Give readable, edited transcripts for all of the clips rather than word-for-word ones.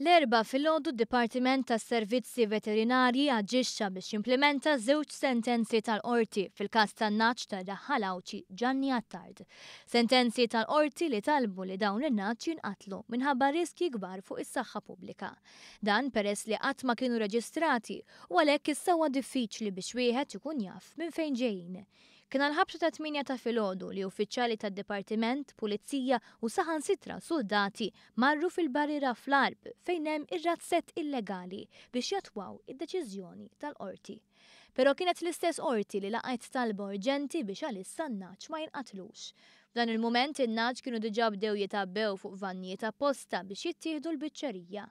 L-erba' filgħodu d-Dipartiment tas-Servizzi Veterinarji aġixxa biex jimplementa żewġ sentenzi tal-qorti fil-każ tan-ngħaġ ta' Daħħal Awċi Gianni Attard. Sentenzi tal-qorti li talbu li dawn in-ngħaġ jinqatlu minħabba riskji kbar fuq is-saħħa pubblika. Dan peress li qatt ma kienu reġistrati u għalhekk issa huwa diffiċli biex wieħed ikun jaf minn fejn ġejjin. Kien għall-ħabsa ta' 8 ta' filgħodu li uffiċjali tad-Dipartiment, Pulizija u saħansitra soldati marru fil-barriera fl-Arb fejn hemm ir-razzett illegali biex jatwaw id-deċiżjoni tal-qorti. Però kienet l-istess qorti li laqgħet talba urġenti biex għalissa n-ngħaġ ma jinqatlux. F'dan il-mument in-ngħaġ kienu diġà bdew jitabbew fuq vannijiet apposta biex jittieħdu l-biċċerija.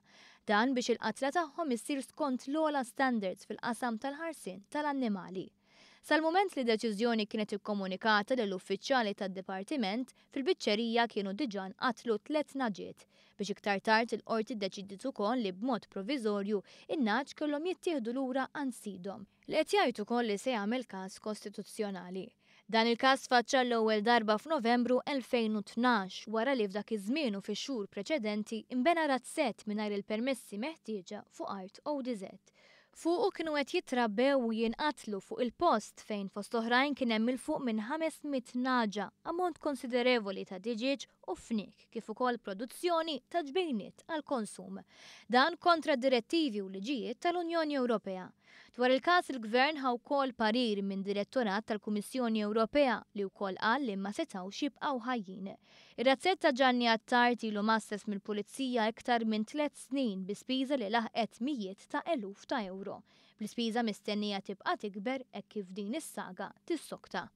Dan biex il-qatla tagħhom issir skont l-ogħla standards fil-qasam tal-ħarsien tal-annimali. Sal-mument li deċiżjoni kienet ikkomunikata lill-uffiċjali tad-Dipartiment, fil-biċċerija kienu diġà nqatlu 3 naġiet biex iktar tard il-qorti ddeċidiet ukoll li b'mod proviżorju in-ngħaġ kellhom jittieħdu lura għand sidhom li qed jgħid ukoll li se jagħmel każ kostituzzjonali. Dan il-każ faċċa l-ewwel darba f'Novembru 2012 wara li f'dak iż-żmien u fix-xhur preċedenti imbena razzett mingħajr il-permessi meħtieġa fuq art ODZ. Fuqu kienu qed jitrabbew u jinqatlu fuq il-post fejn fost oħrajn kien hemm il-fuq minn 500 naġa, ammont konsiderevoli ta' diġiġ u fnik kif ukoll produzzjoni ta' ġbejniet għal konsum. Dan kontra direttivi u liġijiet tal-Unjoni Ewropea. Dwar il-każ il-Gvern ħa wkoll parir minn Direttorat tal-Kummissjoni Ewropea li wkoll qal li ma setgħux jibqgħu ħajjin. Ir-razzett ta' Gianni Attard ilu massess mill-Pulizija iktar minn 3 snin bi spiża li laħqet mijiet ta' eluf ta' euro. Bl-ispiża mistennija tibqa' tikber hekk kif din is-saga tissokta.